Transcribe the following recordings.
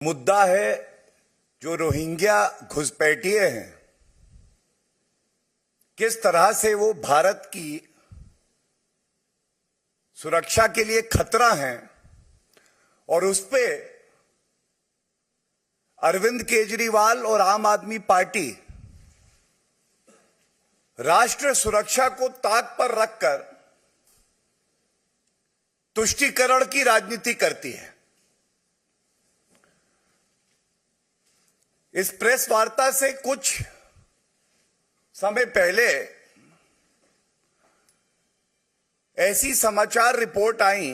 मुद्दा है जो रोहिंग्या घुसपैठिए हैं, किस तरह से वो भारत की सुरक्षा के लिए खतरा हैं और उस पे अरविंद केजरीवाल और आम आदमी पार्टी राष्ट्र सुरक्षा को ताक पर रखकर तुष्टीकरण की राजनीति करती है। इस प्रेस वार्ता से कुछ समय पहले ऐसी समाचार रिपोर्ट आई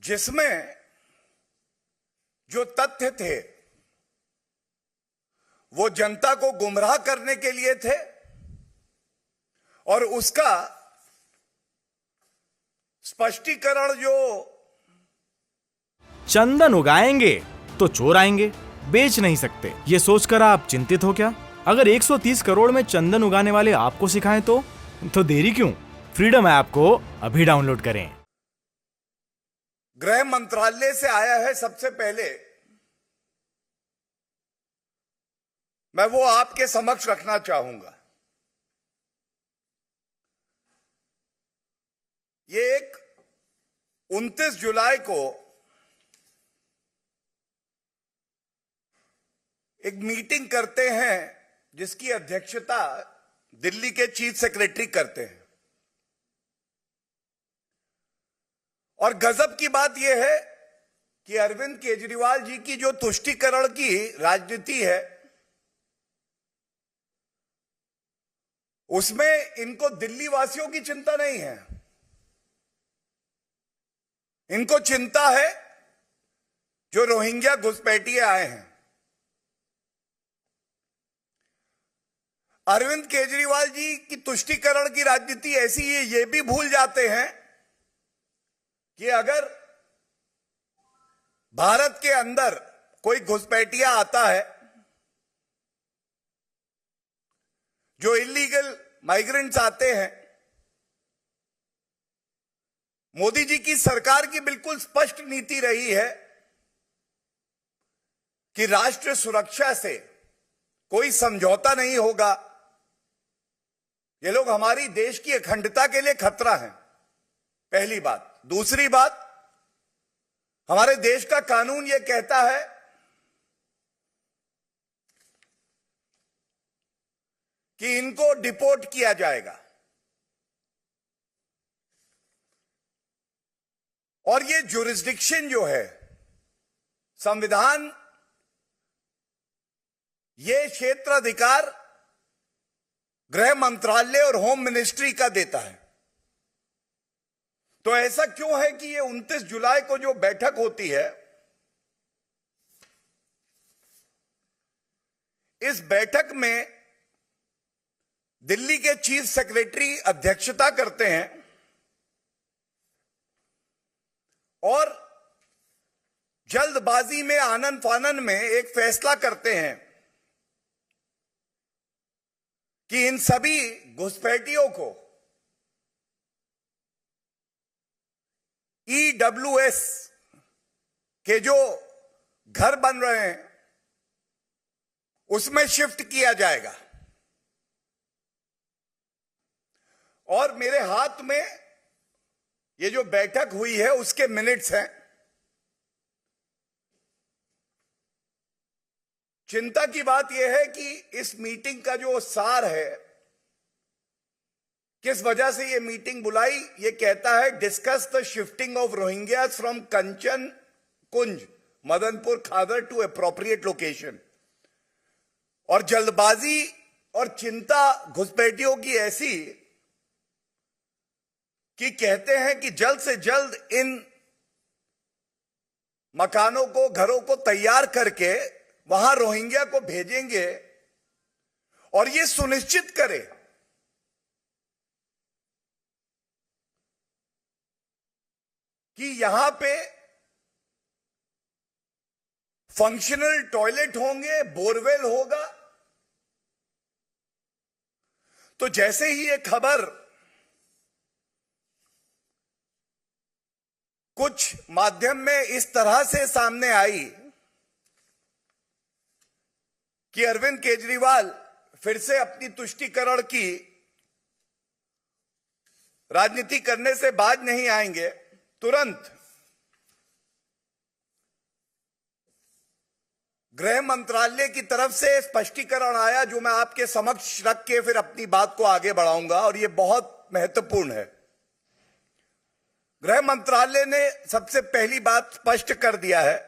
जिसमें जो तथ्य थे वो जनता को गुमराह करने के लिए थे और उसका स्पष्टीकरण जो चंदन उगाएंगे तो चोर आएंगे, बेच नहीं सकते, ये सोचकर आप चिंतित हो क्या? अगर 130 करोड़ में चंदन उगाने वाले आपको सिखाएं तो देरी क्यों? फ्रीडम ऐप को अभी डाउनलोड करें। गृह मंत्रालय से आया है। सबसे पहले मैं वो आपके समक्ष रखना चाहूंगा। ये एक 29 जुलाई को एक मीटिंग करते हैं जिसकी अध्यक्षता दिल्ली के चीफ सेक्रेटरी करते हैं। और गजब की बात यह है कि अरविंद केजरीवाल जी की जो तुष्टीकरण की राजनीति है उसमें इनको दिल्ली वासियों की चिंता नहीं है। इनको चिंता है जो रोहिंग्या घुसपैठिए आए हैं। अरविंद केजरीवाल जी की तुष्टीकरण की राजनीति ऐसी है, ये भी भूल जाते हैं कि अगर भारत के अंदर कोई घुसपैठिया आता है, जो इलीगल माइग्रेंट्स आते हैं, मोदी जी की सरकार की बिल्कुल स्पष्ट नीति रही है कि राष्ट्र सुरक्षा से कोई समझौता नहीं होगा। ये लोग हमारी देश की अखंडता के लिए खतरा हैं, पहली बात। दूसरी बात, हमारे देश का कानून ये कहता है कि इनको डिपोर्ट किया जाएगा और ये ज्यूरिसडिक्शन जो है, संविधान ये क्षेत्राधिकार गृह मंत्रालय और होम मिनिस्ट्री का देता है। तो ऐसा क्यों है कि ये 29 जुलाई को जो बैठक होती है, इस बैठक में दिल्ली के चीफ सेक्रेटरी अध्यक्षता करते हैं और जल्दबाजी में आनन फानन में एक फैसला करते हैं कि इन सभी घुसपैठियों को EWS के जो घर बन रहे हैं उसमें शिफ्ट किया जाएगा। और मेरे हाथ में ये जो बैठक हुई है उसके मिनट्स हैं। चिंता की बात यह है कि इस मीटिंग का जो सार है, किस वजह से ये मीटिंग बुलाई, ये कहता है discuss the shifting of Rohingyas from Kanchan Kunj Madanpur Khadar to appropriate location. और जल्दबाजी और चिंता घुसपैठियों की ऐसी कि कहते हैं कि जल्द से जल्द इन मकानों को, घरों को तैयार करके वहां रोहिंग्या को भेजेंगे और ये सुनिश्चित करें कि यहां पे फंक्शनल टॉयलेट होंगे, बोरवेल होगा। तो जैसे ही ये खबर कुछ माध्यम में इस तरह से सामने आई कि अरविंद केजरीवाल फिर से अपनी तुष्टीकरण की राजनीति करने से बाज नहीं आएंगे। तुरंत गृह मंत्रालय की तरफ से स्पष्टीकरण आया, जो मैं आपके समक्ष रख के फिर अपनी बात को आगे बढ़ाऊंगा, और यह बहुत महत्वपूर्ण है। गृह मंत्रालय ने सबसे पहली बात स्पष्ट कर दिया है,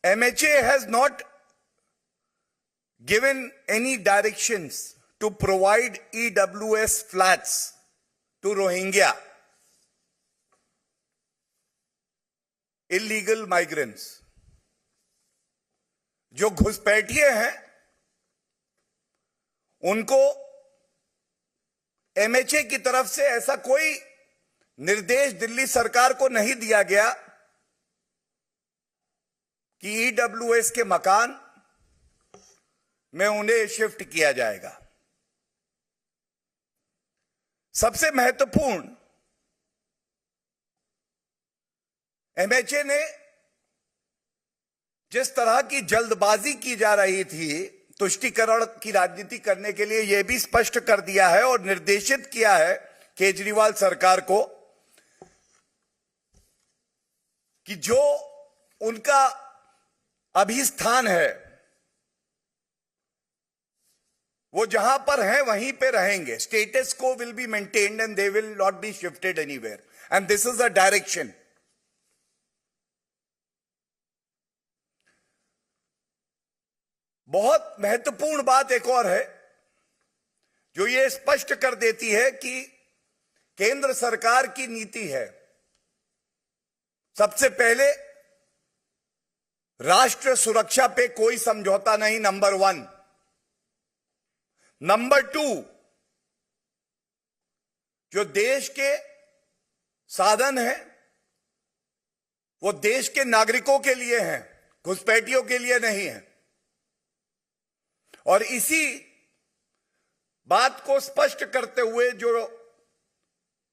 MHA has not given any directions to provide EWS flats to Rohingya illegal migrants। जो घुसपैठिए हैं उनको MHA की तरफ से ऐसा कोई निर्देश दिल्ली सरकार को नहीं दिया गया कि EWS के मकान में उन्हें शिफ्ट किया जाएगा। सबसे महत्वपूर्ण, MHA ने जिस तरह की जल्दबाजी की जा रही थी तुष्टीकरण की राजनीति करने के लिए, यह भी स्पष्ट कर दिया है और निर्देशित किया है केजरीवाल सरकार को कि जो उनका अभिस्थान है वो जहां पर है वहीं पे रहेंगे। स्टेटस को will be maintained and they will not be shifted anywhere, and this is a direction. बहुत महत्वपूर्ण बात एक और है जो ये स्पष्ट कर देती है कि केंद्र सरकार की नीति है, सबसे पहले राष्ट्र सुरक्षा पे कोई समझौता नहीं, नंबर 1। नंबर 2, जो देश के साधन हैं वो देश के नागरिकों के लिए हैं, घुसपैठियों के लिए नहीं है। और इसी बात को स्पष्ट करते हुए जो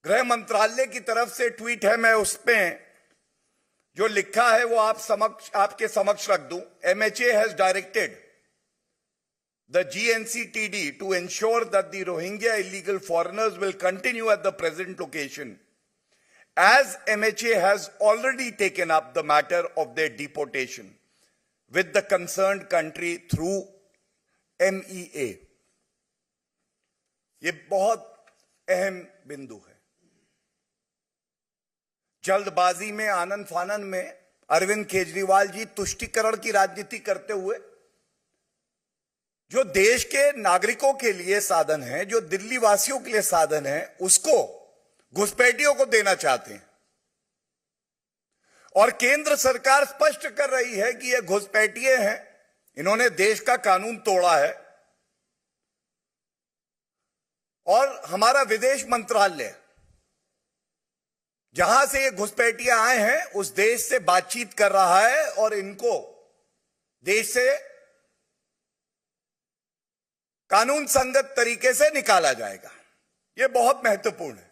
गृह मंत्रालय की तरफ से ट्वीट है, मैं उसमें जो लिखा है वो आपके समक्ष रख दूं। MHA has directed the GNCTD to ensure that the Rohingya illegal foreigners will continue at the present location, as MHA has already taken up the matter of their deportation with the concerned country through MEA। ये बहुत अहम बिंदु है। जल्दबाजी में, आनन फानन में अरविंद केजरीवाल जी तुष्टीकरण की राजनीति करते हुए जो देश के नागरिकों के लिए साधन है, जो दिल्ली वासियों के लिए साधन है, उसको घुसपैठियों को देना चाहते हैं। और केंद्र सरकार स्पष्ट कर रही है कि ये घुसपैठिए हैं, इन्होंने देश का कानून तोड़ा है। और हमारा विदेश मंत्रालय जहां से ये घुसपैठिए आए हैं उस देश से बातचीत कर रहा है और इनको देश से कानून संगत तरीके से निकाला जाएगा। यह बहुत महत्वपूर्ण है।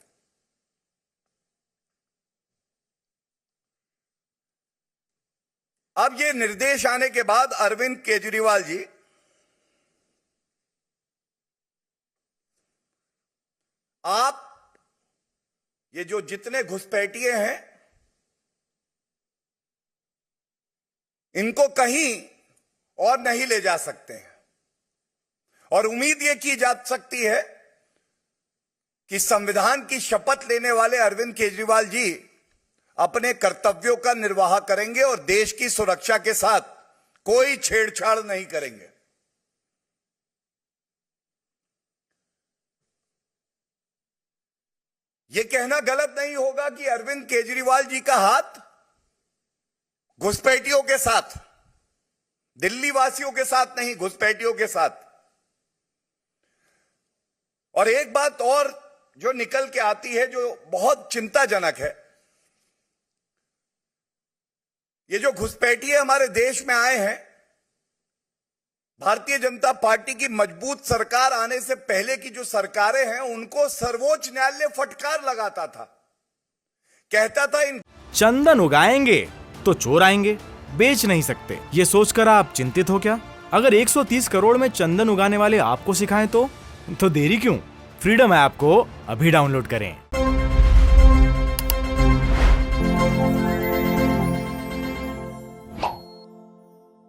अब ये निर्देश आने के बाद अरविंद केजरीवाल जी आप ये जो जितने घुसपैठिए हैं इनको कहीं और नहीं ले जा सकते हैं। और उम्मीद ये की जा सकती है कि संविधान की शपथ लेने वाले अरविंद केजरीवाल जी अपने कर्तव्यों का निर्वाह करेंगे और देश की सुरक्षा के साथ कोई छेड़छाड़ नहीं करेंगे। यह कहना गलत नहीं होगा कि अरविंद केजरीवाल जी का हाथ घुसपैठियों के साथ, दिल्ली वासियों के साथ नहीं, घुसपैठियों के साथ। और एक बात और जो निकल के आती है जो बहुत चिंताजनक है, ये जो घुसपैठिए हमारे देश में आए हैं भारतीय जनता पार्टी की मजबूत सरकार आने से पहले की जो सरकारें हैं उनको सर्वोच्च न्यायालय फटकार लगाता था, कहता था इन चंदन उगाएंगे तो चोर आएंगे, बेच नहीं सकते। ये सोचकर आप चिंतित हो क्या? अगर 130 करोड़ में चंदन उगाने वाले आपको सिखाएं तो देरी क्यों? फ्रीडम ऐप को अभी डाउनलोड करें।